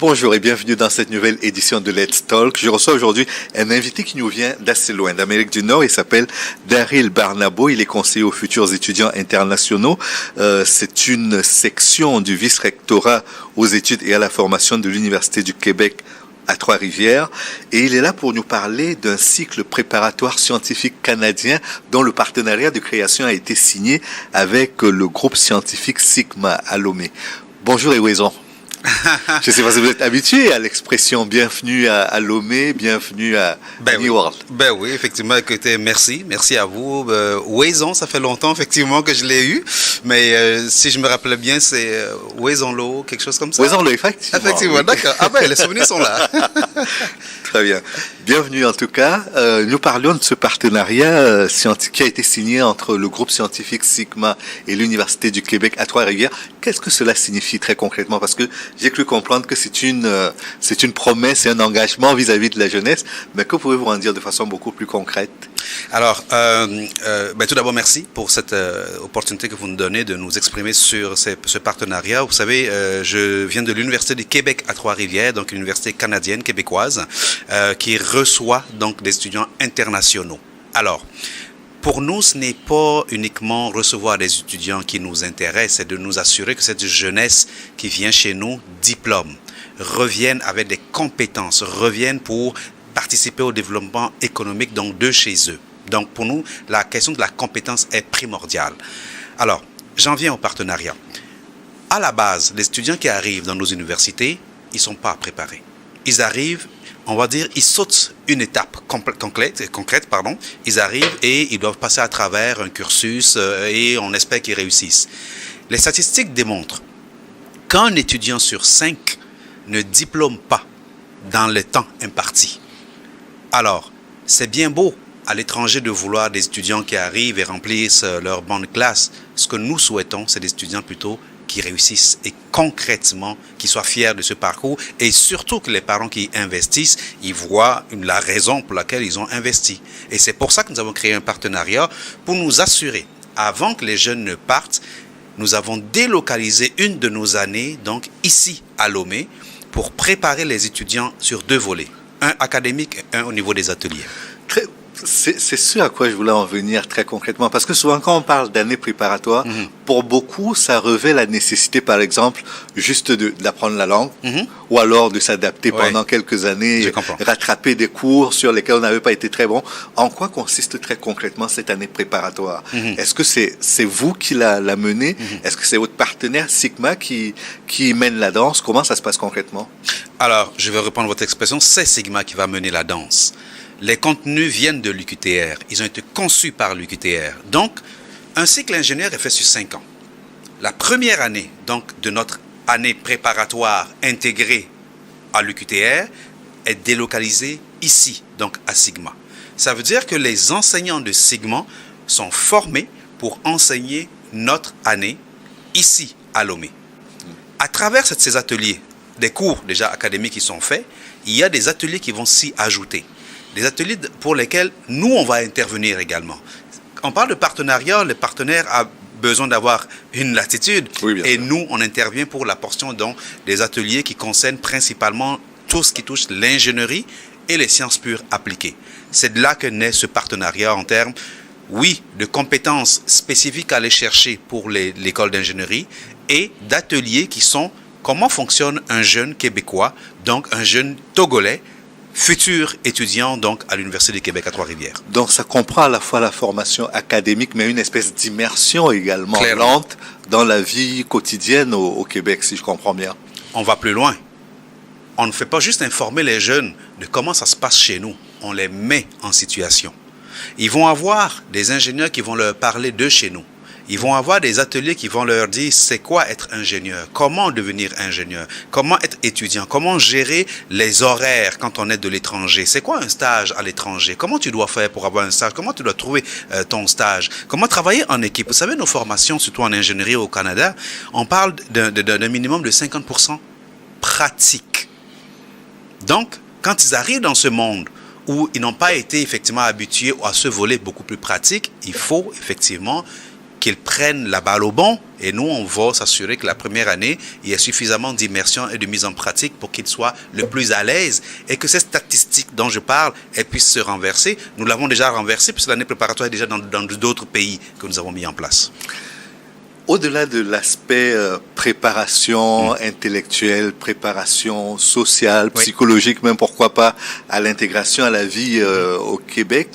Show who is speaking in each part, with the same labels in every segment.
Speaker 1: Bonjour et bienvenue dans cette nouvelle édition de Let's Talk. Je reçois aujourd'hui un invité qui nous vient d'assez loin, d'Amérique du Nord. Il s'appelle Daryl Barnabo. Il est conseiller aux futurs étudiants internationaux. C'est une section du vice-rectorat aux études et à la formation de l'Université du Québec à Trois-Rivières. Et il est là pour nous parler d'un cycle préparatoire scientifique canadien dont le partenariat de création a été signé avec le groupe scientifique Sigma à Lomé. Bonjour et Wézon. Je ne sais pas si vous êtes habitué à l'expression bienvenue à Lomé, bienvenue à New World.
Speaker 2: Ben oui, effectivement, écoutez, merci à vous. Wézon, ça fait longtemps effectivement que je l'ai eu, mais si je me rappelle bien, c'est Wézon-Lo, quelque chose comme ça.
Speaker 1: Wézon-Lo, effectivement.
Speaker 2: Effectivement, oui. D'accord. Ah ben, les souvenirs sont là.
Speaker 1: Très bien. Bienvenue en tout cas. Nous parlions de ce partenariat scientifique qui a été signé entre le groupe scientifique Sigma et l'Université du Québec à Trois-Rivières. Qu'est-ce que cela signifie très concrètement? Parce que j'ai cru comprendre que c'est une promesse et un engagement vis-à-vis de la jeunesse, mais que pouvez-vous en dire de façon beaucoup plus concrète?
Speaker 2: Alors, tout d'abord, merci pour cette opportunité que vous nous donnez de nous exprimer sur ce partenariat. Vous savez, je viens de l'Université du Québec à Trois-Rivières, donc une université canadienne, québécoise, qui reçoit donc des étudiants internationaux. Alors, pour nous, ce n'est pas uniquement recevoir des étudiants qui nous intéressent, c'est de nous assurer que cette jeunesse qui vient chez nous, diplôme, revienne avec des compétences, revienne pour participer au développement économique donc de chez eux. Donc pour nous, la question de la compétence est primordiale. Alors, j'en viens au partenariat. À la base, les étudiants qui arrivent dans nos universités, ils ne sont pas préparés. Ils arrivent, on va dire, ils sautent une étape concrète. Ils arrivent et ils doivent passer à travers un cursus et on espère qu'ils réussissent. Les statistiques démontrent qu'un étudiant sur 5 ne diplôme pas dans le temps imparti. Alors, c'est bien beau à l'étranger de vouloir des étudiants qui arrivent et remplissent leur banc de classe. Ce que nous souhaitons, c'est des étudiants plutôt qui réussissent et concrètement, qui soient fiers de ce parcours et surtout que les parents qui investissent, ils voient la raison pour laquelle ils ont investi. Et c'est pour ça que nous avons créé un partenariat pour nous assurer, avant que les jeunes ne partent, nous avons délocalisé une de nos années, donc ici à Lomé, pour préparer les étudiants sur 2 volets, un académique et un au niveau des ateliers.
Speaker 1: C'est ce à quoi je voulais en venir très concrètement, parce que souvent quand on parle d'année préparatoire, pour beaucoup, ça revêt la nécessité, par exemple, juste d'apprendre la langue, ou alors de s'adapter pendant quelques années, rattraper des cours sur lesquels on n'avait pas été très bon. En quoi consiste très concrètement cette année préparatoire? Est-ce que c'est vous qui la menez? Est-ce que c'est votre partenaire Sigma qui mène la danse? Comment ça se passe concrètement?
Speaker 2: Alors, je vais reprendre votre expression, c'est Sigma qui va mener la danse. Les contenus viennent de l'UQTR. Ils ont été conçus par l'UQTR. Donc, un cycle ingénieur est fait sur 5 ans. La première année, donc, de notre année préparatoire intégrée à l'UQTR est délocalisée ici, donc à Sigma. Ça veut dire que les enseignants de Sigma sont formés pour enseigner notre année ici à Lomé. À travers ces ateliers, des cours déjà académiques qui sont faits, il y a des ateliers qui vont s'y ajouter. Des ateliers pour lesquels nous, on va intervenir également. On parle de partenariat, le partenaire a besoin d'avoir une latitude. Oui, et nous, on intervient pour la portion donc, des ateliers qui concernent principalement tout ce qui touche l'ingénierie et les sciences pures appliquées. C'est de là que naît ce partenariat en termes, oui, de compétences spécifiques à aller chercher pour l'école d'ingénierie et d'ateliers qui sont comment fonctionne un jeune Québécois, donc un jeune Togolais, futur étudiant donc à l'Université du Québec à Trois-Rivières.
Speaker 1: Donc ça comprend à la fois la formation académique, mais une espèce d'immersion également lente dans la vie quotidienne au Québec, si je comprends bien.
Speaker 2: On va plus loin. On ne fait pas juste informer les jeunes de comment ça se passe chez nous. On les met en situation. Ils vont avoir des ingénieurs qui vont leur parler de chez nous. Ils vont avoir des ateliers qui vont leur dire c'est quoi être ingénieur, comment devenir ingénieur, comment être étudiant, comment gérer les horaires quand on est de l'étranger, c'est quoi un stage à l'étranger, comment tu dois faire pour avoir un stage, comment tu dois trouver ton stage, comment travailler en équipe. Vous savez, nos formations, surtout en ingénierie au Canada, on parle d'un minimum de 50% pratique. Donc, quand ils arrivent dans ce monde où ils n'ont pas été effectivement habitués à ce volet beaucoup plus pratique, il faut effectivement qu'ils prennent la balle au bon et nous, on va s'assurer que la première année, il y a suffisamment d'immersion et de mise en pratique pour qu'ils soient le plus à l'aise et que ces statistiques dont je parle, elles puissent se renverser. Nous l'avons déjà renversé puisque l'année préparatoire est déjà dans d'autres pays que nous avons mis en place.
Speaker 1: Au-delà de l'aspect préparation intellectuelle, préparation sociale, psychologique, même pourquoi pas à l'intégration à la vie au Québec,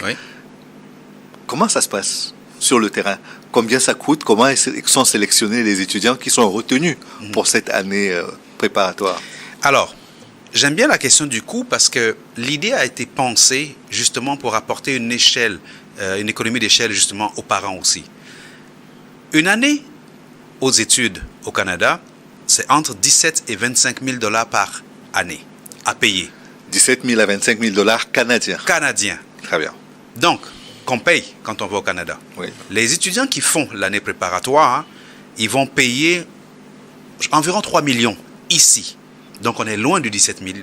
Speaker 1: comment ça se passe sur le terrain? Combien ça coûte? Comment sont sélectionnés les étudiants qui sont retenus pour cette année préparatoire?
Speaker 2: Alors, j'aime bien la question du coût parce que l'idée a été pensée justement pour apporter une échelle, une économie d'échelle justement aux parents aussi. Une année aux études au Canada, c'est entre 17 et 25 000 $ par année à payer.
Speaker 1: 17 000 à 25 000 $ canadiens.
Speaker 2: Canadiens.
Speaker 1: Très bien.
Speaker 2: Donc, qu'on paye quand on va au Canada.
Speaker 1: Oui.
Speaker 2: Les étudiants qui font l'année préparatoire, ils vont payer environ 3 millions ici. Donc, on est loin du 17 000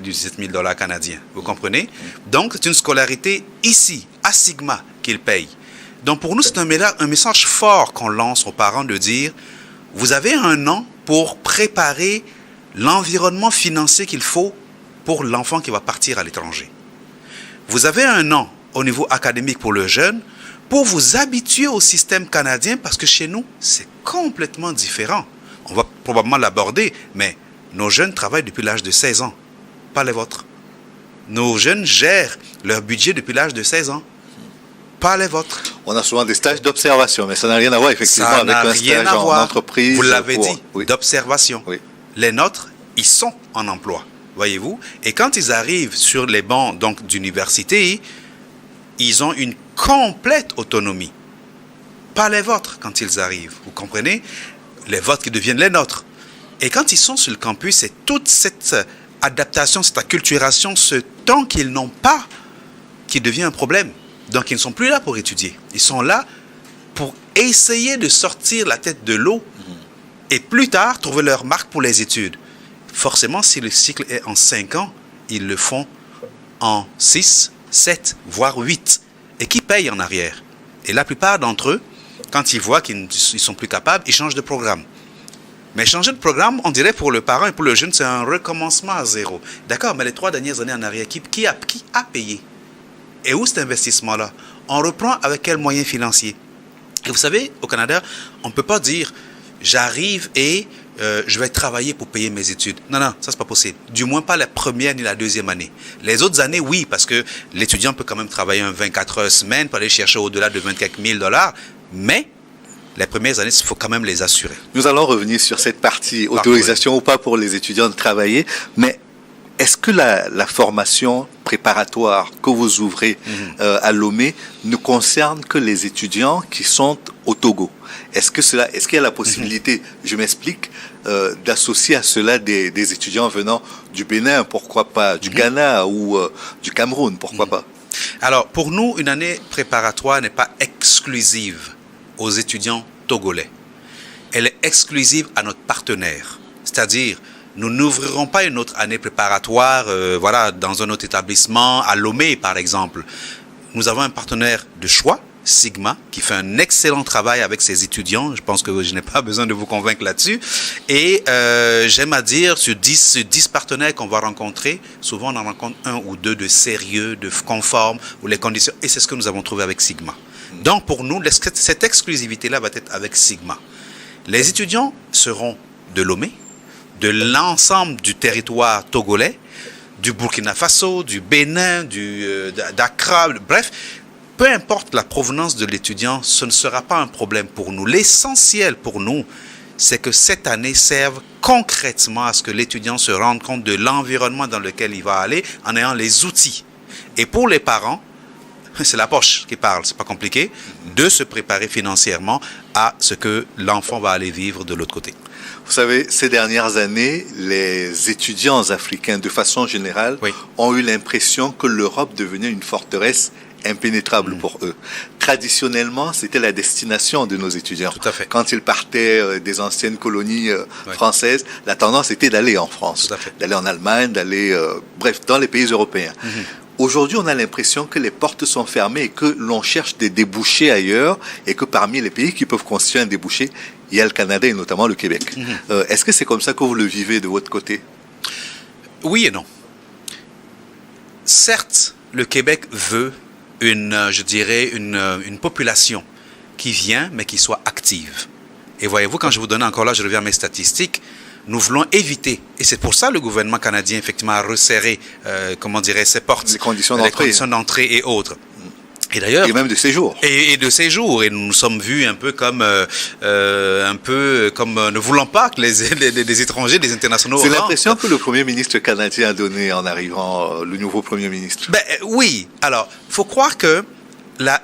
Speaker 2: $ canadiens. Vous comprenez? Donc, c'est une scolarité ici, à Sigma, qu'ils payent. Donc, pour nous, c'est un message fort qu'on lance aux parents de dire, vous avez un an pour préparer l'environnement financier qu'il faut pour l'enfant qui va partir à l'étranger. Vous avez un an au niveau académique pour le jeune pour vous habituer au système canadien parce que chez nous, c'est complètement différent. On va probablement l'aborder, mais nos jeunes travaillent depuis l'âge de 16 ans, pas les vôtres. Nos jeunes gèrent leur budget depuis l'âge de 16 ans, pas les vôtres.
Speaker 1: On a souvent des stages d'observation, mais ça n'a rien à voir effectivement avec un stage en entreprise.
Speaker 2: Vous l'avez dit, d'observation. Oui. Les nôtres, ils sont en emploi, voyez-vous. Et quand ils arrivent sur les bancs donc d'université, ils ont une complète autonomie. Pas les vôtres quand ils arrivent, vous comprenez? Les vôtres qui deviennent les nôtres. Et quand ils sont sur le campus, c'est toute cette adaptation, cette acculturation, ce temps qu'ils n'ont pas qui devient un problème. Donc, ils ne sont plus là pour étudier. Ils sont là pour essayer de sortir la tête de l'eau et plus tard, trouver leur marque pour les études. Forcément, si le cycle est en 5 ans, ils le font en 6, 7, voire 8. Et qui paye en arrière? Et la plupart d'entre eux, quand ils voient qu'ils ne sont plus capables, ils changent de programme. Mais changer de programme, on dirait pour le parent et pour le jeune, c'est un recommencement à zéro. D'accord, mais les 3 dernières années en arrière, qui a payé? Et où cet investissement-là? On reprend avec quels moyens financiers? Et vous savez, au Canada, on ne peut pas dire « j'arrive et je vais travailler pour payer mes études ». Non, non, ça, c'est pas possible. Du moins pas la première ni la deuxième année. Les autres années, oui, parce que l'étudiant peut quand même travailler 24 heures semaine pour aller chercher au-delà de 24 000 $. Mais les premières années, il faut quand même les assurer.
Speaker 1: Nous allons revenir sur cette partie, autorisation ou pas pour les étudiants de travailler, mais est-ce que la formation préparatoire que vous ouvrez à Lomé ne concerne que les étudiants qui sont au Togo? Est-ce qu'il y a la possibilité, je m'explique, d'associer à cela des étudiants venant du Bénin, pourquoi pas, du Ghana ou du Cameroun, pourquoi pas?
Speaker 2: Alors, pour nous, une année préparatoire n'est pas exclusive aux étudiants togolais. Elle est exclusive à notre partenaire, c'est-à-dire nous n'ouvrirons pas une autre année préparatoire dans un autre établissement, à Lomé par exemple. Nous avons un partenaire de choix, Sigma, qui fait un excellent travail avec ses étudiants. Je pense que je n'ai pas besoin de vous convaincre là-dessus. Et j'aime à dire, sur 10 partenaires qu'on va rencontrer, souvent on en rencontre 1 ou 2 de sérieux, de conformes, ou les conditions. Et c'est ce que nous avons trouvé avec Sigma. Donc pour nous, cette exclusivité-là va être avec Sigma. Les étudiants seront de Lomé, de l'ensemble du territoire togolais, du Burkina Faso, du Bénin, d'Accra, bref, peu importe la provenance de l'étudiant, ce ne sera pas un problème pour nous. L'essentiel pour nous, c'est que cette année serve concrètement à ce que l'étudiant se rende compte de l'environnement dans lequel il va aller en ayant les outils. Et pour les parents, c'est la poche qui parle, c'est pas compliqué, de se préparer financièrement à ce que l'enfant va aller vivre de l'autre côté.
Speaker 1: Vous savez, ces dernières années, les étudiants africains, de façon générale, ont eu l'impression que l'Europe devenait une forteresse impénétrable pour eux. Traditionnellement, c'était la destination de nos étudiants.
Speaker 2: Tout à fait.
Speaker 1: Quand ils partaient des anciennes colonies françaises, la tendance était d'aller en France, d'aller en Allemagne, d'aller, bref, dans les pays européens. Aujourd'hui, on a l'impression que les portes sont fermées et que l'on cherche des débouchés ailleurs et que parmi les pays qui peuvent constituer un débouché, il y a le Canada et notamment le Québec. Est-ce que c'est comme ça que vous le vivez de votre côté?
Speaker 2: Oui et non. Certes, le Québec veut je dirais, une population qui vient, mais qui soit active. Et voyez-vous, quand je vous donne encore là, je reviens à mes statistiques, nous voulons éviter, et c'est pour ça que le gouvernement canadien, effectivement, a resserré, ses portes,
Speaker 1: les conditions
Speaker 2: d'entrée et autres. Et d'ailleurs,
Speaker 1: et même de séjour.
Speaker 2: Et de séjour. Et nous nous sommes vus un peu comme ne voulant pas que les étrangers, les internationaux.
Speaker 1: C'est l'impression que le Premier ministre canadien a donné en arrivant, le nouveau Premier ministre.
Speaker 2: Oui. Alors, faut croire que la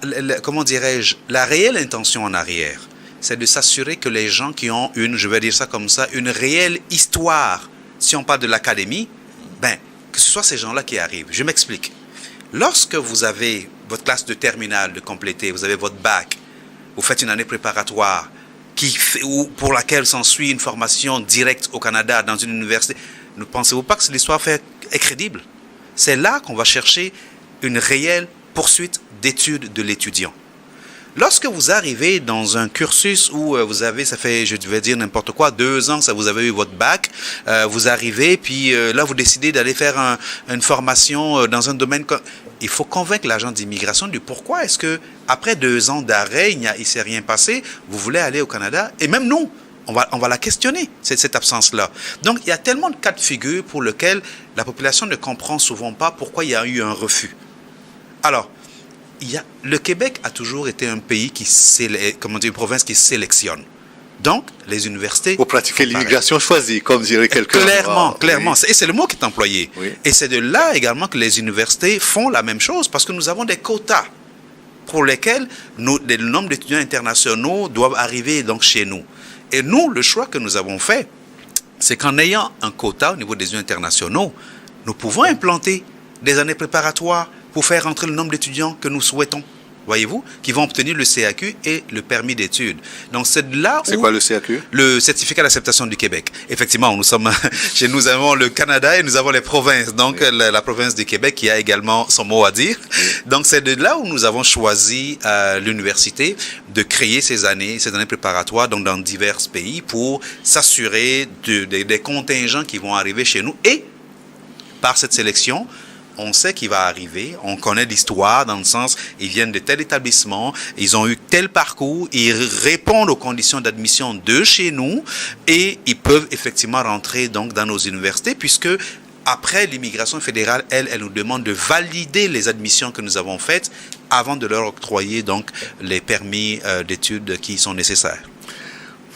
Speaker 2: réelle intention en arrière, c'est de s'assurer que les gens qui ont je vais dire ça comme ça, une réelle histoire, si on parle de l'académie, que ce soit ces gens-là qui arrivent. Je m'explique. Lorsque vous avez votre classe de terminale de compléter, vous avez votre bac, vous faites une année préparatoire pour laquelle s'ensuit une formation directe au Canada dans une université, ne pensez-vous pas que l'histoire est crédible? C'est là qu'on va chercher une réelle poursuite d'études de l'étudiant. Lorsque vous arrivez dans un cursus où vous avez, ça fait, je vais dire n'importe quoi, 2 ans, vous avez eu votre bac, vous arrivez, puis là, vous décidez d'aller faire une formation dans un domaine. Il faut convaincre l'agent d'immigration du pourquoi est-ce que, après 2 ans d'arrêt, il ne s'est rien passé, vous voulez aller au Canada, et même nous, on va la questionner, cette absence-là. Donc, il y a tellement de cas de figure pour lesquels la population ne comprend souvent pas pourquoi il y a eu un refus. Alors, le Québec a toujours été un pays une province qui sélectionne. Donc, les universités...
Speaker 1: Pour pratiquer l'immigration choisie, comme dirait quelqu'un.
Speaker 2: Clairement. Oui. Et c'est le mot qui est employé.
Speaker 1: Oui.
Speaker 2: Et c'est de là également que les universités font la même chose, parce que nous avons des quotas pour lesquels le nombre d'étudiants internationaux doivent arriver donc chez nous. Et nous, le choix que nous avons fait, c'est qu'en ayant un quota au niveau des étudiants internationaux, nous pouvons implanter des années préparatoires pour faire entrer le nombre d'étudiants que nous souhaitons, voyez-vous, qui vont obtenir le CAQ et le permis d'études. Donc c'est là où...
Speaker 1: C'est quoi le CAQ?
Speaker 2: Le certificat d'acceptation du Québec. Effectivement, nous avons le Canada et nous avons les provinces. Donc oui. la province du Québec qui a également son mot à dire. Oui. Donc c'est de là où nous avons choisi l'université de créer ces années préparatoires donc dans divers pays pour s'assurer des contingents qui vont arriver chez nous. Et par cette sélection, on sait qu'il va arriver, on connaît l'histoire dans le sens, ils viennent de tel établissement, ils ont eu tel parcours, ils répondent aux conditions d'admission de chez nous et ils peuvent effectivement rentrer donc dans nos universités puisque après l'immigration fédérale, elle nous demande de valider les admissions que nous avons faites avant de leur octroyer donc les permis d'études qui sont nécessaires.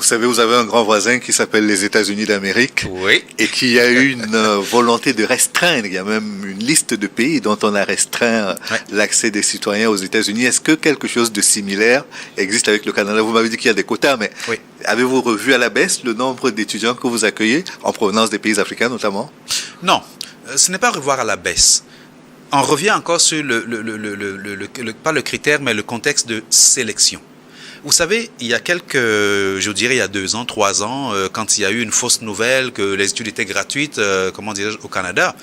Speaker 1: Vous savez, vous avez un grand voisin qui s'appelle les États-Unis d'Amérique.
Speaker 2: Oui.
Speaker 1: Et qui a eu une volonté de restreindre. Il y a même une liste de pays dont on a restreint l'accès des citoyens aux États-Unis. Est-ce que quelque chose de similaire existe avec le Canada? Vous m'avez dit qu'il y a des quotas, mais avez-vous revu à la baisse le nombre d'étudiants que vous accueillez en provenance des pays africains notamment? Non,
Speaker 2: ce n'est pas revoir à la baisse. On revient encore sur pas le critère, mais le contexte de sélection. Vous savez, il y a je dirais il y a 2 ans, 3 ans, quand il y a eu une fausse nouvelle que les études étaient gratuites, au Canada,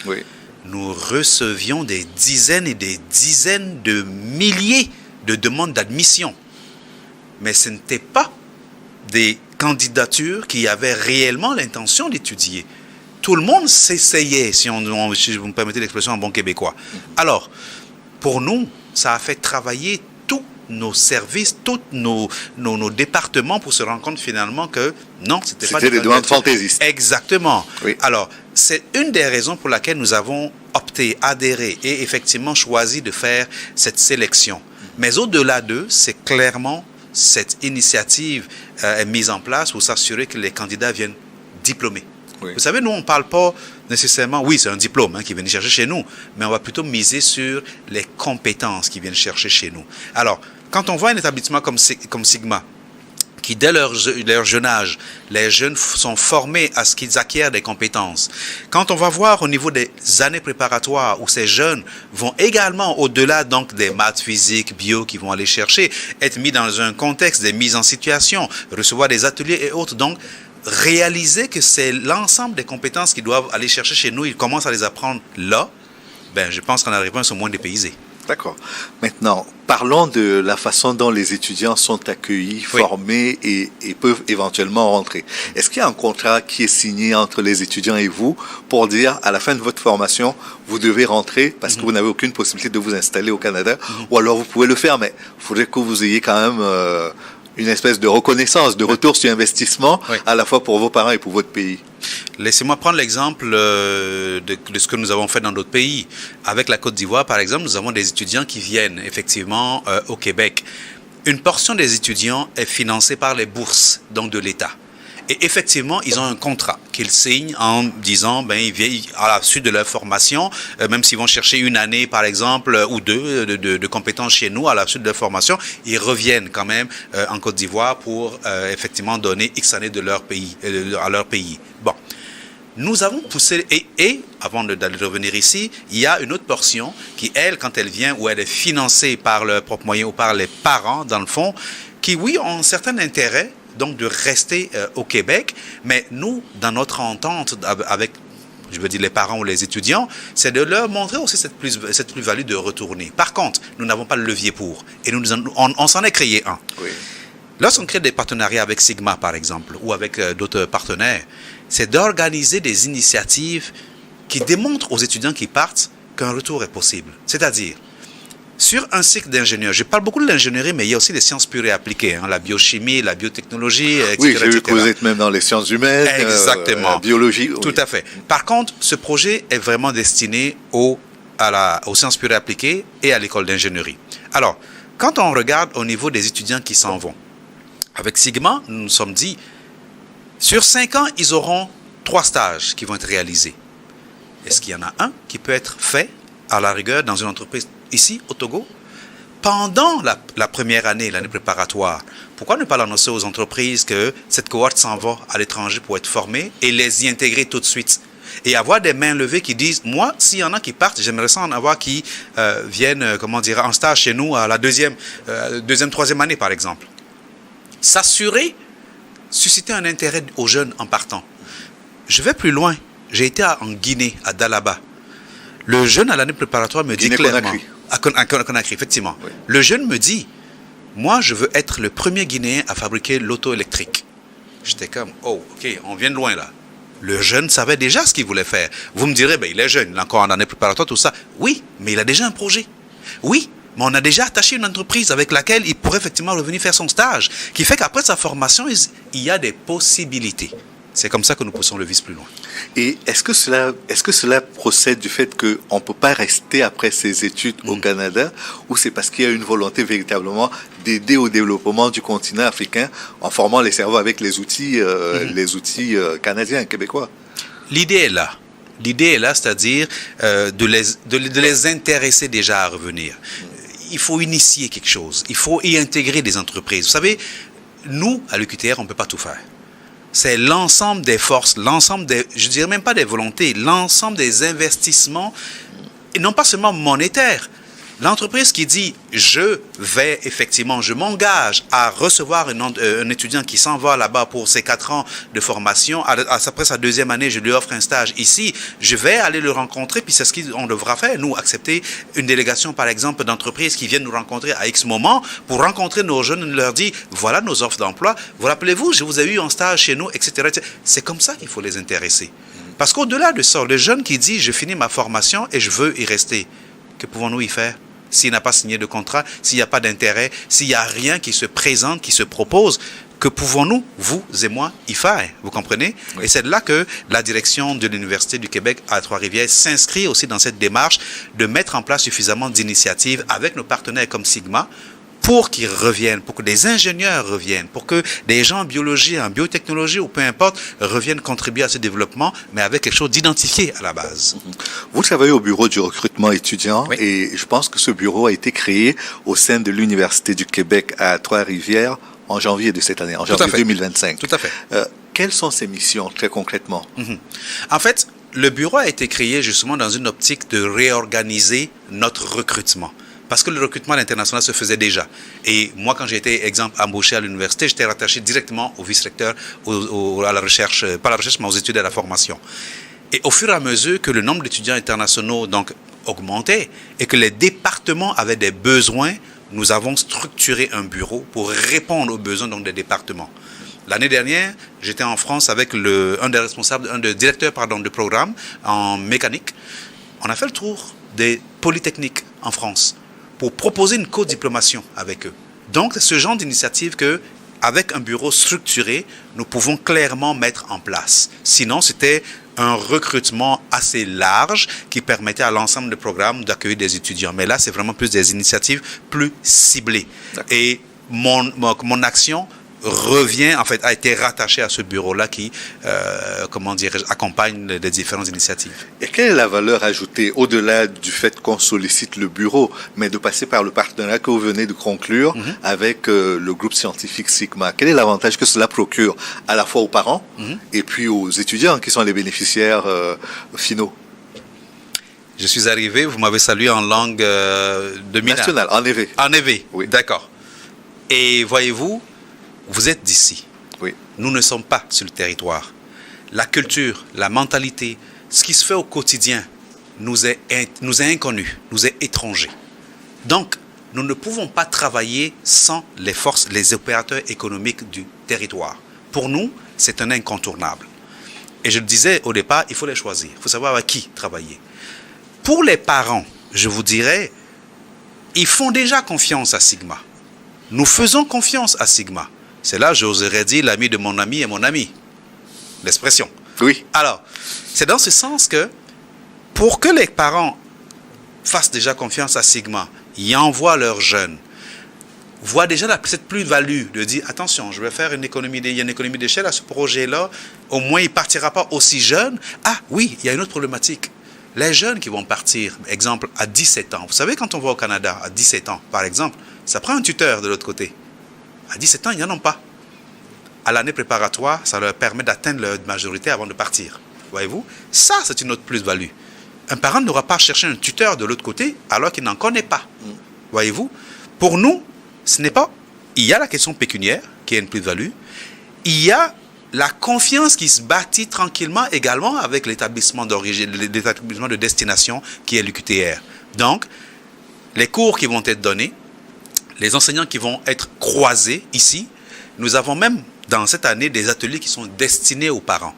Speaker 2: nous recevions des dizaines et des dizaines de milliers de demandes d'admission. Mais ce n'étaient pas des candidatures qui avaient réellement l'intention d'étudier. Tout le monde s'essayait, si vous me permettez l'expression en bon québécois. Alors, pour nous, ça a fait travailler nos services, tous nos départements pour se rendre compte finalement que non, c'était pas
Speaker 1: des demandes fantaisistes.
Speaker 2: Exactement.
Speaker 1: Oui.
Speaker 2: Alors, c'est une des raisons pour laquelle nous avons opté, adhéré et effectivement choisi de faire cette sélection. Mais au-delà d'eux, c'est clairement cette initiative est mise en place pour s'assurer que les candidats viennent diplômés. Oui. Vous savez, nous, on ne parle pas nécessairement, oui, c'est un diplôme qui viennent chercher chez nous, mais on va plutôt miser sur les compétences qu'ils viennent chercher chez nous. Alors, quand on voit un établissement comme Sigma, qui dès leur jeune âge, les jeunes sont formés à ce qu'ils acquièrent des compétences. Quand on va voir au niveau des années préparatoires où ces jeunes vont également, au-delà donc des maths, physique, bio qu'ils vont aller chercher, être mis dans un contexte des mises en situation, recevoir des ateliers et autres, donc réaliser que c'est l'ensemble des compétences qu'ils doivent aller chercher chez nous, ils commencent à les apprendre là, ben, je pense qu'en arrivant, ils sont moins dépaysés.
Speaker 1: D'accord. Maintenant, parlons de la façon dont les étudiants sont accueillis,
Speaker 2: Oui.
Speaker 1: formés et peuvent éventuellement rentrer. Est-ce qu'il y a un contrat qui est signé entre les étudiants et vous pour dire à la fin de votre formation, vous devez rentrer parce que vous n'avez aucune possibilité de vous installer au Canada, ou alors vous pouvez le faire, mais il faudrait que vous ayez quand même une espèce de reconnaissance, de retour sur investissement,
Speaker 2: Oui.
Speaker 1: à la fois pour vos parents et pour votre pays.
Speaker 2: Laissez-moi prendre l'exemple de ce que nous avons fait dans d'autres pays. Avec la Côte d'Ivoire, par exemple, nous avons des étudiants qui viennent effectivement au Québec. Une portion des étudiants est financée par les bourses, donc de l'État. Et effectivement, ils ont un contrat qu'ils signent en disant, ben, ils viennent à la suite de leur formation, même s'ils vont chercher une année, par exemple, ou deux de compétences chez nous, à la suite de leur formation, ils reviennent quand même en Côte d'Ivoire pour effectivement donner X années de leur pays, à leur pays. Bon. Nous avons poussé, et avant d'aller revenir ici, il y a une autre portion qui, elle, quand elle vient, où elle est financée par leurs propres moyens ou par les parents, dans le fond, qui, oui, ont un certain intérêt, donc de rester au Québec, mais nous, dans notre entente avec, je veux dire, les parents ou les étudiants, c'est de leur montrer aussi cette plus-value de retourner. Par contre, nous n'avons pas le levier pour, et on s'en est créé un.
Speaker 1: Oui.
Speaker 2: Lorsqu'on crée des partenariats avec Sigma, par exemple, ou avec d'autres partenaires, c'est d'organiser des initiatives qui démontrent aux étudiants qui partent qu'un retour est possible. C'est-à-dire, sur un cycle d'ingénieur, je parle beaucoup de l'ingénierie, mais il y a aussi les sciences pures et appliquées, hein, la biochimie, la biotechnologie, etc.
Speaker 1: Oui, j'ai vu que vous êtes même dans les sciences humaines,
Speaker 2: Exactement.
Speaker 1: la biologie.
Speaker 2: Tout à fait. Par contre, ce projet est vraiment destiné aux sciences pures et appliquées et à l'école d'ingénierie. Alors, quand on regarde au niveau des étudiants qui s'en vont, avec Sigma, nous nous sommes dit, sur 5 ans, ils auront 3 stages qui vont être réalisés. Est-ce qu'il y en a un qui peut être fait, à la rigueur, dans une entreprise ici, au Togo, pendant la première année, l'année préparatoire? Pourquoi ne pas l'annoncer aux entreprises que cette cohorte s'en va à l'étranger pour être formée et les y intégrer tout de suite? Et avoir des mains levées qui disent, moi, s'il y en a qui partent, j'aimerais ça en avoir qui viennent, en stage chez nous à la deuxième, troisième année, par exemple. S'assurer, susciter un intérêt aux jeunes en partant. Je vais plus loin. J'ai été en Guinée, à Dalaba. Le jeune à l'année préparatoire me dit clairement... À Conakry, effectivement. Oui. Le jeune me dit, moi, je veux être le premier Guinéen à fabriquer l'auto électrique. J'étais comme, oh, ok, on vient de loin là. Le jeune savait déjà ce qu'il voulait faire. Vous me direz, ben, il est jeune, il est encore en année préparatoire, tout ça. Oui, mais il a déjà un projet. Oui, mais on a déjà attaché une entreprise avec laquelle il pourrait effectivement revenir faire son stage, qui fait qu'après sa formation, il y a des possibilités. C'est comme ça que nous poussons le vice plus loin.
Speaker 1: Et est-ce que cela procède du fait qu'on ne peut pas rester après ses études au Canada, ou c'est parce qu'il y a une volonté véritablement d'aider au développement du continent africain en formant les cerveaux avec les outils canadiens et québécois?
Speaker 2: L'idée est là. L'idée est là, c'est-à-dire de les intéresser déjà à revenir. Il faut initier quelque chose. Il faut y intégrer des entreprises. Vous savez, nous, à l'UQTR, on ne peut pas tout faire. C'est l'ensemble des forces, l'ensemble des, je dirais même pas des volontés, l'ensemble des investissements, et non pas seulement monétaires. L'entreprise qui dit, je m'engage à recevoir un étudiant qui s'en va là-bas pour ses 4 ans de formation, après sa deuxième année, je lui offre un stage ici, je vais aller le rencontrer, puis c'est ce qu'on devra faire, nous, accepter une délégation, par exemple, d'entreprises qui viennent nous rencontrer à X moment, pour rencontrer nos jeunes, on leur dit, voilà nos offres d'emploi, vous rappelez-vous, je vous ai eu en stage chez nous, etc. etc. C'est comme ça qu'il faut les intéresser. Parce qu'au-delà de ça, le jeune qui dit, je finis ma formation et je veux y rester, que pouvons-nous y faire? S'il n'a pas signé de contrat, s'il n'y a pas d'intérêt, s'il n'y a rien qui se présente, qui se propose, que pouvons-nous, vous et moi, y faire? Vous comprenez? Oui. Et c'est là que la direction de l'Université du Québec à Trois-Rivières s'inscrit aussi dans cette démarche de mettre en place suffisamment d'initiatives avec nos partenaires comme Sigma pour qu'ils reviennent, pour que des ingénieurs reviennent, pour que des gens en biologie, en biotechnologie ou peu importe, reviennent contribuer à ce développement, mais avec quelque chose d'identifié à la base.
Speaker 1: Vous travaillez au bureau du recrutement étudiant, oui, et je pense que ce bureau a été créé au sein de l'Université du Québec à Trois-Rivières en janvier de cette année, en janvier 2025.
Speaker 2: Tout à fait.
Speaker 1: Quelles sont ces missions, très concrètement?
Speaker 2: En fait, le bureau a été créé justement dans une optique de réorganiser notre recrutement. Parce que le recrutement à l'international se faisait déjà. Et moi, quand j'ai été, exemple, embauché à l'université, j'étais rattaché directement au vice-recteur, à la recherche, pas à la recherche, mais aux études et à la formation. Et au fur et à mesure que le nombre d'étudiants internationaux donc, augmentait et que les départements avaient des besoins, nous avons structuré un bureau pour répondre aux besoins donc, des départements. L'année dernière, j'étais en France avec un des directeurs de programme en mécanique. On a fait le tour des polytechniques en France pour proposer une co-diplomation avec eux. Donc, c'est ce genre d'initiative que, avec un bureau structuré, nous pouvons clairement mettre en place. Sinon, c'était un recrutement assez large qui permettait à l'ensemble des programmes d'accueillir des étudiants. Mais là, c'est vraiment plus des initiatives plus ciblées. Et mon action a été rattachée à ce bureau-là qui, accompagne les différentes initiatives.
Speaker 1: Et quelle est la valeur ajoutée, au-delà du fait qu'on sollicite le bureau, mais de passer par le partenariat que vous venez de conclure avec le groupe scientifique Sigma? Quel est l'avantage que cela procure à la fois aux parents et puis aux étudiants qui sont les bénéficiaires finaux?
Speaker 2: Je suis arrivé, vous m'avez salué en langue de Mina.
Speaker 1: Nationale, en évé.
Speaker 2: En évé,
Speaker 1: oui.
Speaker 2: D'accord. Et voyez-vous, vous êtes d'ici.
Speaker 1: Oui.
Speaker 2: Nous ne sommes pas sur le territoire. La culture, la mentalité, ce qui se fait au quotidien nous est inconnu, nous est étranger. Donc, nous ne pouvons pas travailler sans les opérateurs économiques du territoire. Pour nous, c'est un incontournable. Et je le disais au départ, il faut les choisir. Il faut savoir avec qui travailler. Pour les parents, je vous dirais, ils font déjà confiance à Sigma. Nous faisons confiance à Sigma. C'est là, j'oserais dire, l'ami de mon ami est mon ami. L'expression.
Speaker 1: Oui.
Speaker 2: Alors, c'est dans ce sens que, pour que les parents fassent déjà confiance à Sigma, y envoient leurs jeunes, voient déjà cette plus-value de dire, attention, je vais faire une économie d'échelle à ce projet-là, au moins il ne partira pas aussi jeune. Ah oui, il y a une autre problématique. Les jeunes qui vont partir, exemple, à 17 ans. Vous savez, quand on va au Canada, à 17 ans, par exemple, ça prend un tuteur de l'autre côté. À 17 ans, ils n'en ont pas. À l'année préparatoire, ça leur permet d'atteindre leur majorité avant de partir. Voyez-vous? Ça, c'est une autre plus-value. Un parent n'aura pas cherché un tuteur de l'autre côté alors qu'il n'en connaît pas. Voyez-vous? Pour nous, ce n'est pas... Il y a la question pécuniaire, qui est une plus-value. Il y a la confiance qui se bâtit tranquillement également avec l'établissement d'origine, l'établissement de destination qui est l'UQTR. Donc, les cours qui vont être donnés, les enseignants qui vont être croisés ici, nous avons même dans cette année des ateliers qui sont destinés aux parents.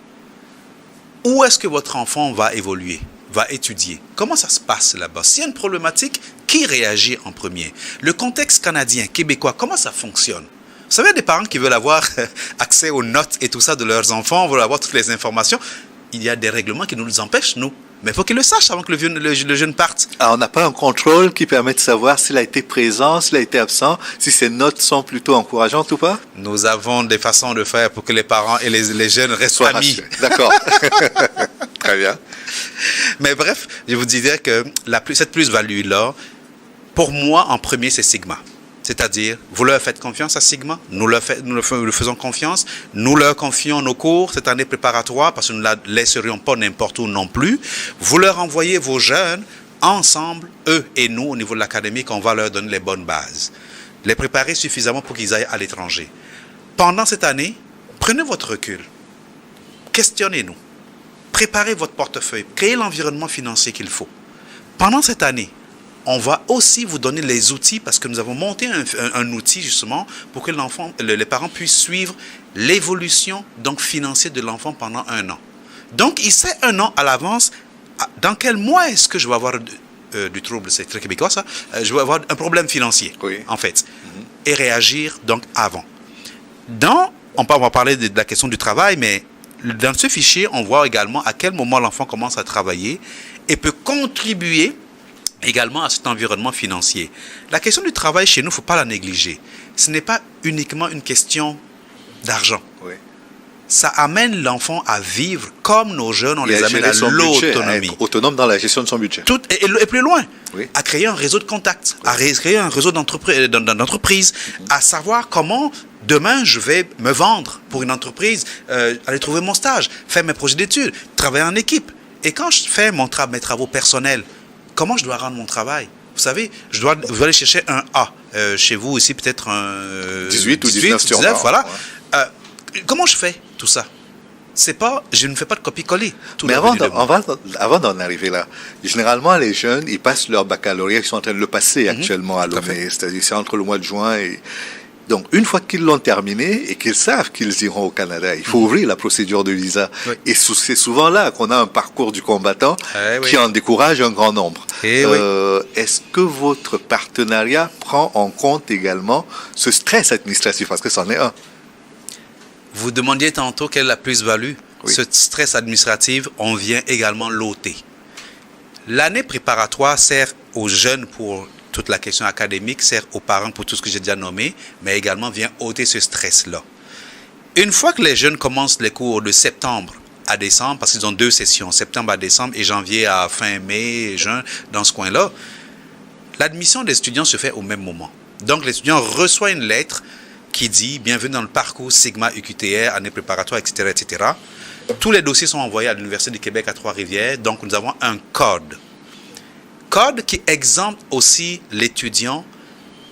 Speaker 2: Où est-ce que votre enfant va évoluer, va étudier? Comment ça se passe là-bas? S'il y a une problématique, qui réagit en premier? Le contexte canadien, québécois, comment ça fonctionne? Vous savez, des parents qui veulent avoir accès aux notes et tout ça de leurs enfants, veulent avoir toutes les informations. Il y a des règlements qui nous empêchent, nous. Mais il faut qu'ils le sachent avant que le jeune parte.
Speaker 1: Alors, on n'a pas un contrôle qui permet de savoir s'il a été présent, s'il a été absent, si ses notes sont plutôt encourageantes ou pas?
Speaker 2: Nous avons des façons de faire pour que les parents et les jeunes restent amis.
Speaker 1: D'accord. Très bien.
Speaker 2: Mais bref, je vous disais que cette plus-value-là, pour moi, en premier, c'est Sigma. C'est-à-dire, vous leur faites confiance à Sigma, nous leur faisons confiance, nous leur confions nos cours cette année préparatoire parce que nous ne la laisserions pas n'importe où non plus. Vous leur envoyez vos jeunes ensemble, eux et nous, au niveau de l'académique, on va leur donner les bonnes bases. Les préparer suffisamment pour qu'ils aillent à l'étranger. Pendant cette année, prenez votre recul, questionnez-nous, préparez votre portefeuille, créez l'environnement financier qu'il faut. Pendant cette année, on va aussi vous donner les outils parce que nous avons monté un outil justement pour que les parents puissent suivre l'évolution donc financière de l'enfant pendant 1 an. Donc, il sait 1 an à l'avance dans quel mois est-ce que je vais avoir du trouble, c'est très québécois ça, je vais avoir un problème financier, oui, en fait, et réagir donc avant. On va parler de la question du travail, mais dans ce fichier, on voit également à quel moment l'enfant commence à travailler et peut contribuer également à cet environnement financier. La question du travail chez nous, il ne faut pas la négliger. Ce n'est pas uniquement une question d'argent. Oui. Ça amène l'enfant à vivre comme nos jeunes, on les amène à l'autonomie.
Speaker 1: Autonome dans la gestion de son budget.
Speaker 2: Et plus loin,
Speaker 1: oui,
Speaker 2: à créer un réseau de contacts, à créer un réseau d'entreprises, à savoir comment demain je vais me vendre pour une entreprise, aller trouver mon stage, faire mes projets d'études, travailler en équipe. Et quand je fais mes travaux personnels, comment je dois rendre mon travail? Vous savez, vous allez aller chercher un A. Chez vous, ici, peut-être un
Speaker 1: 18 ou 19
Speaker 2: voilà. Ouais. Comment je fais tout ça? je ne fais pas de copier-coller.
Speaker 1: Mais avant d'en arriver là, généralement les jeunes, ils passent leur baccalauréat, ils sont en train de le passer actuellement à Lomé, c'est-à-dire c'est entre le mois de juin et... Donc, une fois qu'ils l'ont terminé et qu'ils savent qu'ils iront au Canada, il faut ouvrir la procédure de visa. Oui. Et c'est souvent là qu'on a un parcours du combattant qui en décourage un grand nombre. Est-ce que votre partenariat prend en compte également ce stress administratif? Parce que c'en est un.
Speaker 2: Vous demandiez tantôt quelle est la plus-value. Oui. Ce stress administratif, on vient également l'ôter. L'année préparatoire sert aux jeunes pour toute la question académique, sert aux parents pour tout ce que j'ai déjà nommé, mais également vient ôter ce stress-là. Une fois que les jeunes commencent les cours de septembre à décembre, parce qu'ils ont 2 sessions, septembre à décembre et janvier à fin mai, juin, dans ce coin-là, l'admission des étudiants se fait au même moment. Donc l'étudiant reçoit une lettre qui dit « Bienvenue dans le parcours Sigma UQTR, année préparatoire, etc. etc. » Tous les dossiers sont envoyés à l'Université du Québec à Trois-Rivières, donc nous avons un code. Code qui exempte aussi l'étudiant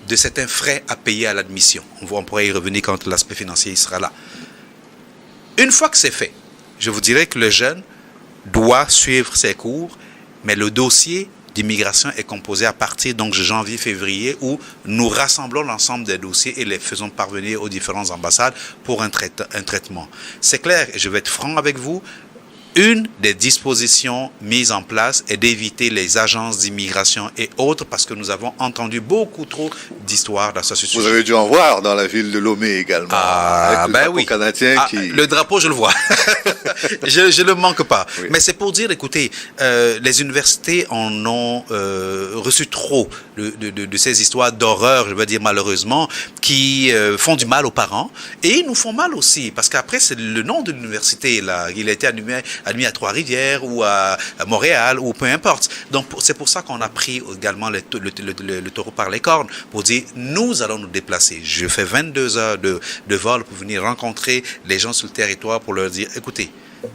Speaker 2: de certains frais à payer à l'admission. On pourrait y revenir quand l'aspect financier sera là. Une fois que c'est fait, je vous dirais que le jeune doit suivre ses cours, mais le dossier d'immigration est composé à partir donc de janvier-février où nous rassemblons l'ensemble des dossiers et les faisons parvenir aux différentes ambassades pour un traitement. C'est clair, et je vais être franc avec vous, une des dispositions mises en place est d'éviter les agences d'immigration et autres parce que nous avons entendu beaucoup trop d'histoires dans ce sujet.
Speaker 1: Vous avez dû en voir dans la ville de Lomé également.
Speaker 2: Ah, ben oui.
Speaker 1: Canadien qui...
Speaker 2: Le drapeau, je le vois. je ne le manque pas. Oui. Mais c'est pour dire, écoutez, les universités en ont reçu trop de ces histoires d'horreur, je veux dire malheureusement, qui font du mal aux parents et ils nous font mal aussi parce qu'après, c'est le nom de l'université, là. Il a été admis à Trois-Rivières ou à Montréal ou peu importe. Donc, c'est pour ça qu'on a pris également le taureau par les cornes pour dire, nous allons nous déplacer. Je fais 22 heures de vol pour venir rencontrer les gens sur le territoire pour leur dire, écoutez,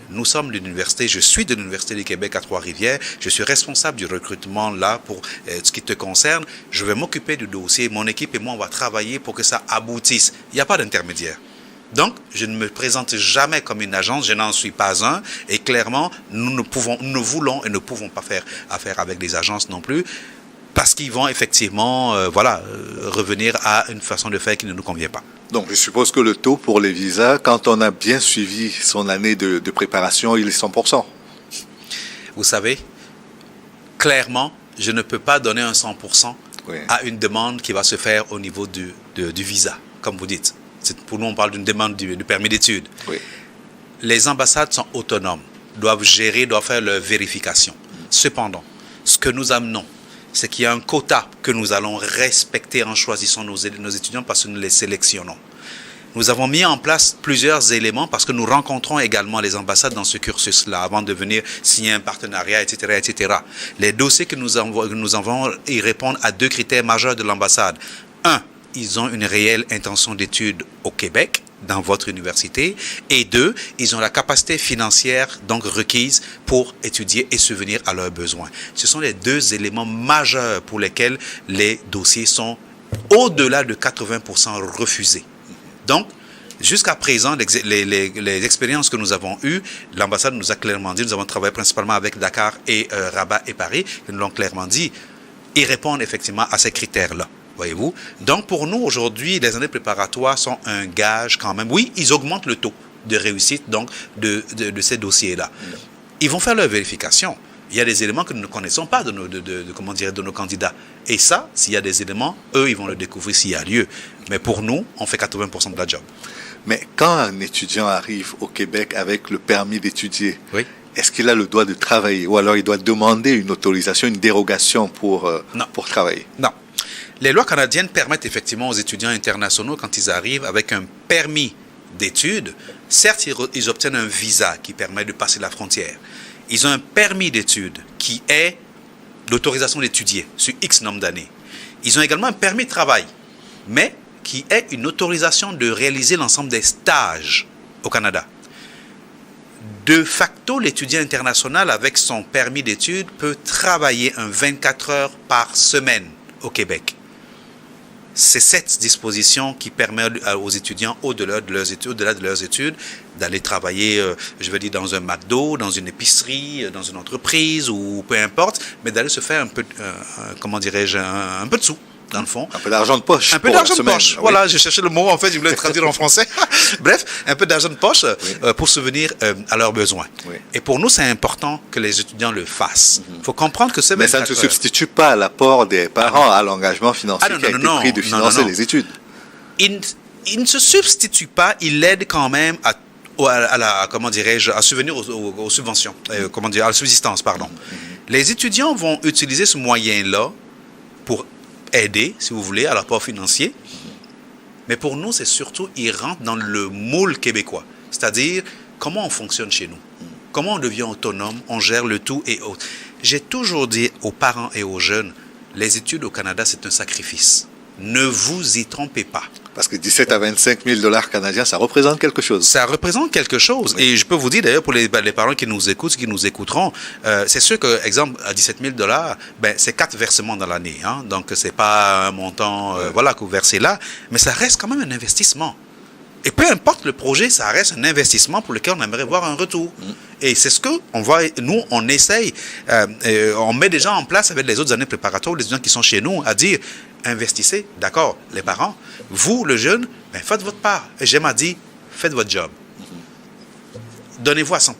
Speaker 2: nous sommes l'université, je suis de l'Université du Québec à Trois-Rivières, je suis responsable du recrutement là pour ce qui te concerne, je vais m'occuper du dossier, mon équipe et moi on va travailler pour que ça aboutisse. Il n'y a pas d'intermédiaire. Donc, je ne me présente jamais comme une agence, je n'en suis pas un, et clairement, nous ne voulons et ne pouvons pas faire affaire avec des agences non plus, parce qu'ils vont effectivement revenir à une façon de faire qui ne nous convient pas.
Speaker 1: Donc, je suppose que le taux pour les visas, quand on a bien suivi son année de préparation, il est 100%.
Speaker 2: Vous savez, clairement, je ne peux pas donner un 100% à une demande qui va se faire au niveau du visa, comme vous dites. Pour nous, on parle d'une demande du permis d'études. Oui. Les ambassades sont autonomes, doivent gérer, doivent faire leur vérification. Cependant, ce que nous amenons, c'est qu'il y a un quota que nous allons respecter en choisissant nos étudiants parce que nous les sélectionnons. Nous avons mis en place plusieurs éléments parce que nous rencontrons également les ambassades dans ce cursus-là avant de venir signer un partenariat, etc., etc. Les dossiers que nous envoyons, ils répondent à 2 critères majeurs de l'ambassade. 1, ils ont une réelle intention d'études au Québec, dans votre université. Et 2, ils ont la capacité financière donc requise pour étudier et subvenir à leurs besoins. Ce sont les 2 éléments majeurs pour lesquels les dossiers sont au-delà de 80% refusés. Donc, jusqu'à présent, les expériences que nous avons eues, l'ambassade nous a clairement dit, nous avons travaillé principalement avec Dakar et Rabat et Paris, ils nous l'ont clairement dit, ils répondent effectivement à ces critères-là. Voyez-vous? Donc, pour nous, aujourd'hui, les années préparatoires sont un gage quand même. Oui, ils augmentent le taux de réussite donc, de ces dossiers-là. Ils vont faire leur vérification. Il y a des éléments que nous ne connaissons pas de nos candidats. Et ça, s'il y a des éléments, eux, ils vont le découvrir s'il y a lieu. Mais pour nous, on fait 80% de la job.
Speaker 1: Mais quand un étudiant arrive au Québec avec le permis d'étudier, est-ce qu'il a le droit de travailler? Ou alors il doit demander une autorisation, une dérogation pour travailler?
Speaker 2: Non. Les lois canadiennes permettent effectivement aux étudiants internationaux, quand ils arrivent avec un permis d'études, certes, ils obtiennent un visa qui permet de passer la frontière. Ils ont un permis d'études qui est l'autorisation d'étudier sur X nombre d'années. Ils ont également un permis de travail, mais qui est une autorisation de réaliser l'ensemble des stages au Canada. De facto, l'étudiant international, avec son permis d'études, peut travailler 24 heures par semaine au Québec. c'est cette disposition qui permet aux étudiants, au-delà de leurs études, d'aller travailler, je veux dire, dans un McDo, dans une épicerie, dans une entreprise ou peu importe, mais d'aller se faire un peu, comment dirais-je, un peu de sous. Dans le fond.
Speaker 1: Un peu d'argent de poche.
Speaker 2: Un peu d'argent de poche.
Speaker 1: Oui.
Speaker 2: Voilà, j'ai cherché le mot, en fait, je voulais le traduire en français. Bref, un peu d'argent de poche pour subvenir à leurs besoins.
Speaker 1: Oui.
Speaker 2: Et pour nous, c'est important que les étudiants le fassent. Il faut comprendre que c'est...
Speaker 1: Mais ça ne se substitue pas à l'apport des parents, à l'engagement financier qui a été pris de financer les études.
Speaker 2: Il ne se substitue pas, il aide quand même comment dirais-je, à subvenir aux subventions, à la subsistance, pardon. Les étudiants vont utiliser ce moyen-là pour aider, si vous voulez, à l'apport financier. Mais pour nous, c'est surtout, ils rentrent dans le moule québécois. C'est-à-dire, comment on fonctionne chez nous. Comment on devient autonome, on gère le tout et autres. J'ai toujours dit aux parents et aux jeunes, les études au Canada, c'est un sacrifice. Ne vous y trompez pas.
Speaker 1: Parce que 17 à 25 000 $ canadiens, ça représente quelque chose.
Speaker 2: Ça représente quelque chose. Oui. Et je peux vous dire, d'ailleurs, pour les parents qui nous écoutent, qui nous écouteront, c'est sûr que, exemple, à 17 000 $, c'est 4 versements dans l'année. Hein? Donc, c'est pas un montant que vous versez là, mais ça reste quand même un investissement. Et peu importe le projet, ça reste un investissement pour lequel on aimerait voir un retour. Et c'est ce que nous, on essaye, on met déjà en place avec les autres années préparatoires, les étudiants qui sont chez nous, à dire, investissez, d'accord, les parents, vous, le jeune, faites votre part. Et j'aime à dire, faites votre job. Donnez-vous à 100%.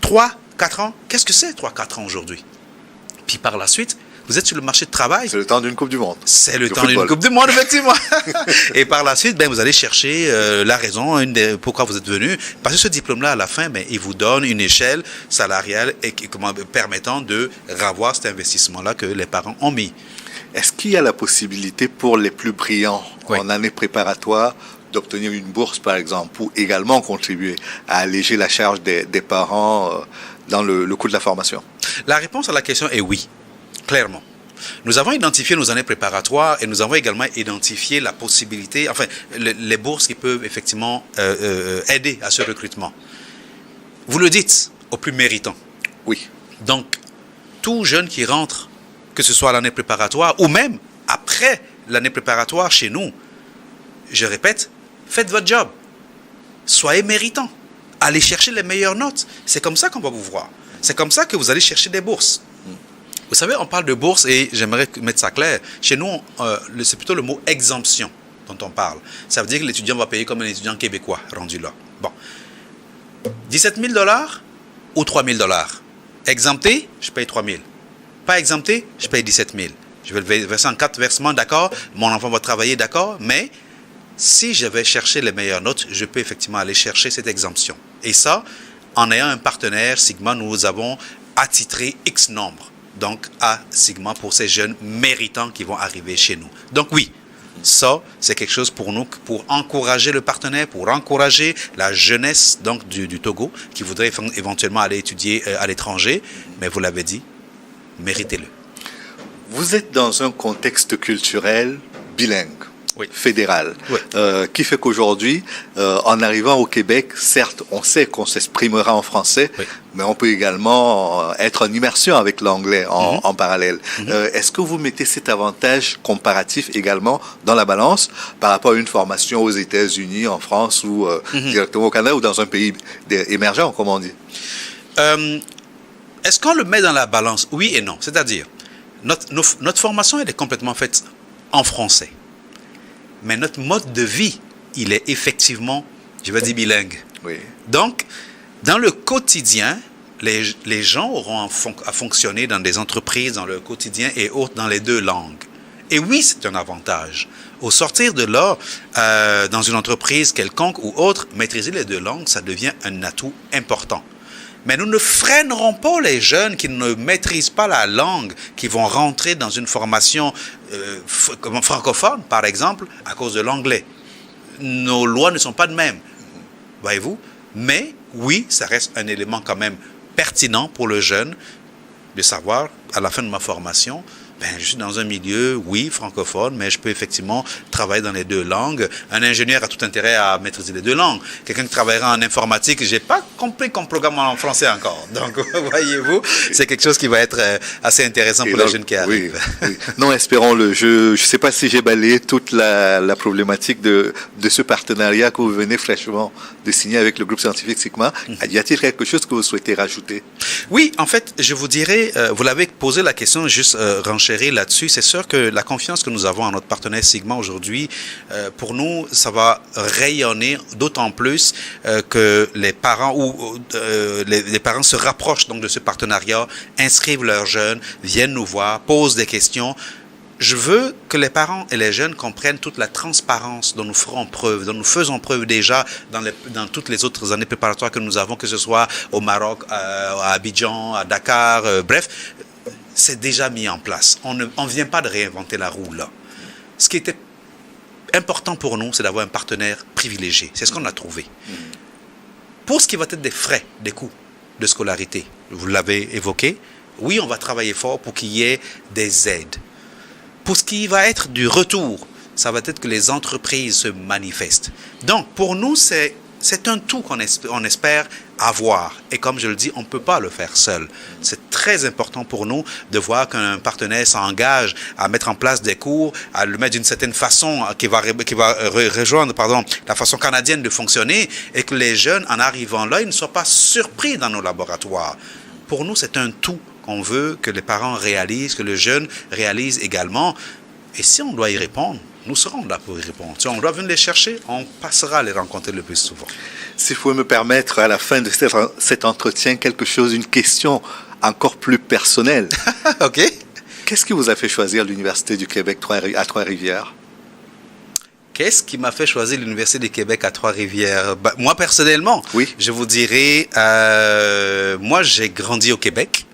Speaker 2: 3, 4 ans, qu'est-ce que c'est 3, 4 ans aujourd'hui? Puis par la suite, vous êtes sur le marché de travail.
Speaker 1: C'est le temps d'une Coupe du Monde.
Speaker 2: C'est le temps d'une Coupe du Monde, effectivement. Et par la suite, vous allez chercher la raison pourquoi vous êtes venu. Parce que ce diplôme-là, à la fin, il vous donne une échelle salariale permettant de revoir cet investissement-là que les parents ont mis.
Speaker 1: Est-ce qu'il y a la possibilité pour les plus brillants en année préparatoire d'obtenir une bourse, par exemple, pour également contribuer à alléger la charge des parents dans le coût de la formation?
Speaker 2: La réponse à la question est oui, clairement. Nous avons identifié nos années préparatoires et nous avons également identifié la possibilité, les bourses qui peuvent effectivement aider à ce recrutement. Vous le dites, aux plus méritants.
Speaker 1: Oui.
Speaker 2: Donc, tout jeune qui rentre, que ce soit à l'année préparatoire ou même après l'année préparatoire chez nous, je répète, faites votre job. Soyez méritant. Allez chercher les meilleures notes. C'est comme ça qu'on va vous voir. C'est comme ça que vous allez chercher des bourses. Vous savez, on parle de bourse et j'aimerais mettre ça clair. Chez nous, c'est plutôt le mot exemption dont on parle. Ça veut dire que l'étudiant va payer comme un étudiant québécois rendu là. Bon. 17 000 $ ou 3 000 $. Exempté, je paye 3 000. Pas exempté, je paye 17 000. Je vais le verser en 4 versements, d'accord. Mon enfant va travailler, d'accord. Mais si je vais chercher les meilleures notes, je peux effectivement aller chercher cette exemption. Et ça, en ayant un partenaire, Sigma, nous avons attitré X nombre. Donc, à Sigma pour ces jeunes méritants qui vont arriver chez nous. Donc oui, ça, c'est quelque chose pour nous, pour encourager le partenaire, pour encourager la jeunesse donc, du Togo qui voudrait éventuellement aller étudier à l'étranger. Mais vous l'avez dit, méritez-le.
Speaker 1: Vous êtes dans un contexte culturel bilingue, fédéral, qui fait qu'aujourd'hui, en arrivant au Québec, certes, on sait qu'on s'exprimera en français, mais on peut également être en immersion avec l'anglais en parallèle. Est-ce que vous mettez cet avantage comparatif également dans la balance par rapport à une formation aux États-Unis, en France ou directement au Canada ou dans un pays émergent, comme on dit?
Speaker 2: Est-ce qu'on le met dans la balance? Oui et non. C'est-à-dire, notre formation, elle est complètement faite en français. Mais notre mode de vie, il est effectivement, je vais dire, bilingue.
Speaker 1: Oui.
Speaker 2: Donc, dans le quotidien, les gens auront à fonctionner dans des entreprises, dans le quotidien et autres, dans les 2 langues. Et oui, c'est un avantage. Au sortir de là, dans une entreprise quelconque ou autre, maîtriser les 2 langues, ça devient un atout important. Mais nous ne freinerons pas les jeunes qui ne maîtrisent pas la langue, qui vont rentrer dans une formation francophone, par exemple, à cause de l'anglais. Nos lois ne sont pas de même, voyez-vous. Mais oui, ça reste un élément quand même pertinent pour le jeune de savoir, à la fin de ma formation, Ben, je suis dans un milieu, oui, francophone, mais je peux effectivement travailler dans les deux langues. Un ingénieur a tout intérêt à maîtriser les deux langues. Quelqu'un qui travaillera en informatique, j'ai pas compris qu'on programme en français encore. Donc, voyez-vous, c'est quelque chose qui va être assez intéressant pour les jeunes qui arrivent.
Speaker 1: Oui, oui. Non, espérons-le. Je sais pas si j'ai balayé toute la problématique de ce partenariat que vous venez fraîchement de signer avec le groupe scientifique Sigma. Y a-t-il quelque chose que vous souhaitez rajouter?
Speaker 2: Oui, en fait, je vous dirais, vous l'avez posé la question, juste renchérir là-dessus. C'est sûr que la confiance que nous avons en notre partenaire Sigma aujourd'hui, pour nous, ça va rayonner d'autant plus que les parents les parents se rapprochent donc de ce partenariat, inscrivent leurs jeunes, viennent nous voir, posent des questions. Je veux que les parents et les jeunes comprennent toute la transparence dont nous ferons preuve, dont nous faisons preuve déjà dans toutes les autres années préparatoires que nous avons, que ce soit au Maroc, à Abidjan, à Dakar, bref, c'est déjà mis en place. On ne vient pas de réinventer la roue là. Ce qui était important pour nous, c'est d'avoir un partenaire privilégié. C'est ce qu'on a trouvé. Pour ce qui va être des frais, des coûts de scolarité, vous l'avez évoqué, oui, on va travailler fort pour qu'il y ait des aides. Pour ce qui va être du retour, ça va être que les entreprises se manifestent. Donc, pour nous, c'est un tout qu'on espère avoir. Et comme je le dis, on ne peut pas le faire seul. C'est très important pour nous de voir qu'un partenaire s'engage à mettre en place des cours, à le mettre d'une certaine façon qui va rejoindre la façon canadienne de fonctionner, et que les jeunes, en arrivant là, ils ne soient pas surpris dans nos laboratoires. Pour nous, c'est un tout qu'on veut que les parents réalisent, que le jeune réalise également. Et si on doit y répondre, nous serons là pour y répondre. Si on doit venir les chercher, on passera à les rencontrer le plus souvent.
Speaker 1: Si vous pouvez me permettre, à la fin de cet entretien, une question encore plus personnelle.
Speaker 2: OK.
Speaker 1: Qu'est-ce qui vous a fait choisir l'Université du Québec à Trois-Rivières?
Speaker 2: Qu'est-ce qui m'a fait choisir l'Université du Québec à Trois-Rivières? Moi, personnellement,
Speaker 1: oui.
Speaker 2: Je vous dirais, moi, j'ai grandi au Québec.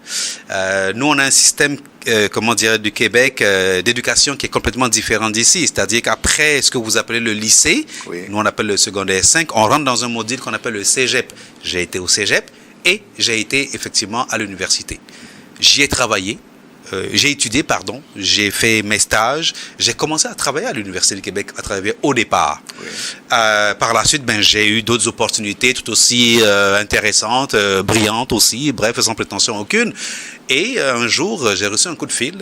Speaker 2: Nous, on a un système, du Québec, d'éducation qui est complètement différent d'ici. C'est-à-dire qu'après ce que vous appelez le lycée, oui. Nous, on appelle le secondaire 5, on rentre dans un module qu'on appelle le cégep. J'ai été au cégep et j'ai été effectivement à l'université. J'y ai travaillé. J'ai étudié, j'ai fait mes stages, j'ai commencé à travailler à l'Université du Québec à travers au départ. Oui. Par la suite, j'ai eu d'autres opportunités tout aussi intéressantes, brillantes aussi, bref, sans prétention aucune. Et un jour, j'ai reçu un coup de fil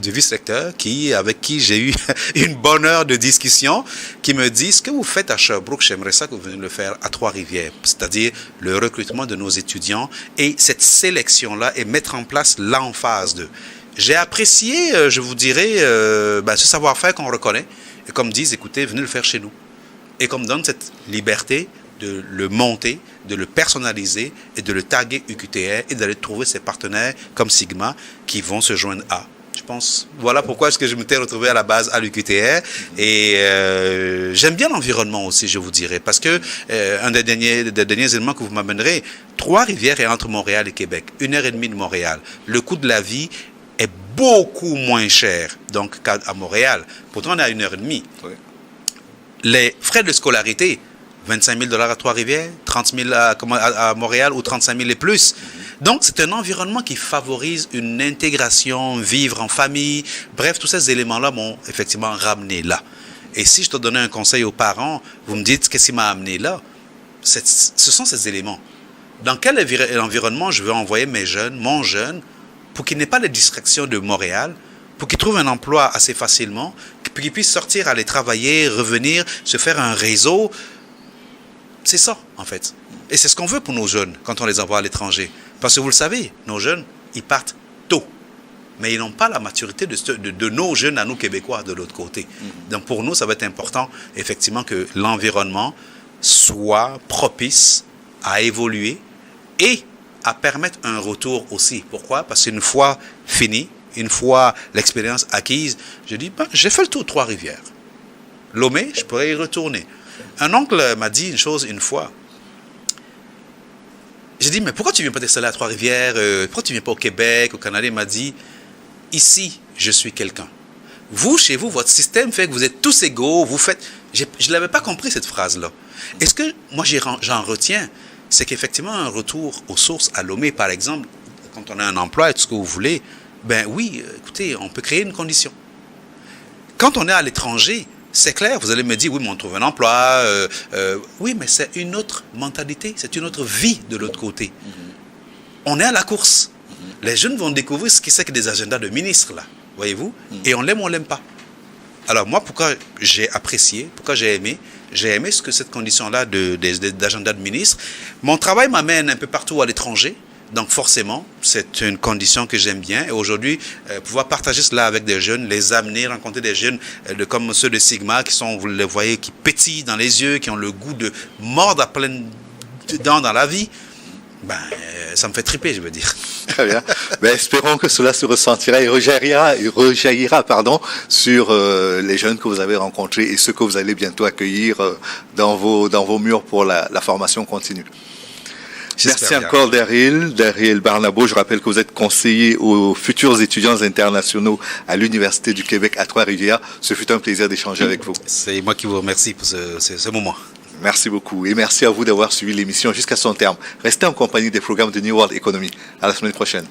Speaker 2: du vice-recteur avec qui j'ai eu une bonne heure de discussion, qui me dit, ce que vous faites à Sherbrooke, j'aimerais ça que vous veniez le faire à Trois-Rivières, c'est-à-dire le recrutement de nos étudiants et cette sélection-là et mettre en place l'emphase d'eux. J'ai apprécié, je vous dirais, ce savoir-faire qu'on reconnaît et comme disent, écoutez, venez le faire chez nous. Et comme donne cette liberté de le monter, de le personnaliser et de le taguer UQTR et d'aller trouver ses partenaires comme Sigma qui vont se joindre à. Je pense, voilà pourquoi est-ce que je m'étais retrouvé à la base à l'UQTR. Et j'aime bien l'environnement aussi, je vous dirais, parce que un des derniers éléments que vous m'amènerez, Trois-Rivières est entre Montréal et Québec, 1h30 de Montréal. Le coût de la vie est beaucoup moins cher donc qu'à Montréal. Pourtant, on est à 1h30. Oui. Les frais de scolarité, 25 000 $ à Trois-Rivières, 30 000 à Montréal ou 35 000 et plus. Donc, c'est un environnement qui favorise une intégration, vivre en famille. Bref, tous ces éléments-là m'ont effectivement ramené là. Et si je dois donner un conseil aux parents, vous me dites qu'est-ce qui m'a amené là? Ce sont ces éléments. Dans quel environnement je veux envoyer mon jeune, pour qu'il n'ait pas les distractions de Montréal, pour qu'il trouve un emploi assez facilement, pour qu'il puisse sortir, aller travailler, revenir, se faire un réseau. C'est ça, en fait. Et c'est ce qu'on veut pour nos jeunes quand on les envoie à l'étranger. Parce que vous le savez, nos jeunes, ils partent tôt. Mais ils n'ont pas la maturité de nos jeunes à nous Québécois de l'autre côté. Donc pour nous, ça va être important, effectivement, que l'environnement soit propice à évoluer et à permettre un retour aussi. Pourquoi? Parce qu'une fois fini, une fois l'expérience acquise, je dis, j'ai fait le tour de Trois-Rivières. Lomé, je pourrais y retourner. Un oncle m'a dit une chose une fois. J'ai dit, mais pourquoi tu ne viens pas t'installer à Trois-Rivières? Pourquoi tu ne viens pas au Québec, au Canada? Il m'a dit, ici, je suis quelqu'un. Vous, chez vous, votre système fait que vous êtes tous égaux, vous faites... Je ne l'avais pas compris, cette phrase-là. Et ce que moi, j'en retiens, c'est qu'effectivement, un retour aux sources à Lomé, par exemple, quand on a un emploi et tout ce que vous voulez, Ben oui, écoutez, on peut créer une condition. Quand on est à l'étranger, c'est clair, vous allez me dire, oui, mais on trouve un emploi. Oui, mais c'est une autre mentalité, c'est une autre vie de l'autre côté. On est à la course. Les jeunes vont découvrir ce que c'est que des agendas de ministres, là, voyez-vous, et on l'aime ou on l'aime pas. Alors moi, pourquoi j'ai apprécié, pourquoi j'ai aimé ce que cette condition-là d'agenda de ministre. Mon travail m'amène un peu partout à l'étranger, donc forcément, c'est une condition que j'aime bien. Et aujourd'hui, pouvoir partager cela avec des jeunes, les amener, rencontrer des jeunes comme ceux de Sigma, qui sont, vous les voyez, qui pétillent dans les yeux, qui ont le goût de mordre à pleines dents dans la vie, ben, ça me fait triper, je veux dire.
Speaker 1: Très bien. Ben, espérons que cela se ressentira et rejaillira, sur les jeunes que vous avez rencontrés et ceux que vous allez bientôt accueillir dans vos murs pour la formation continue. Merci encore, Daryl Barnabo. Je rappelle que vous êtes conseiller aux futurs étudiants internationaux à l'Université du Québec à Trois-Rivières. Ce fut un plaisir d'échanger avec vous.
Speaker 2: C'est moi qui vous remercie pour ce moment.
Speaker 1: Merci beaucoup et merci à vous d'avoir suivi l'émission jusqu'à son terme. Restez en compagnie des programmes de New World Economy. À la semaine prochaine.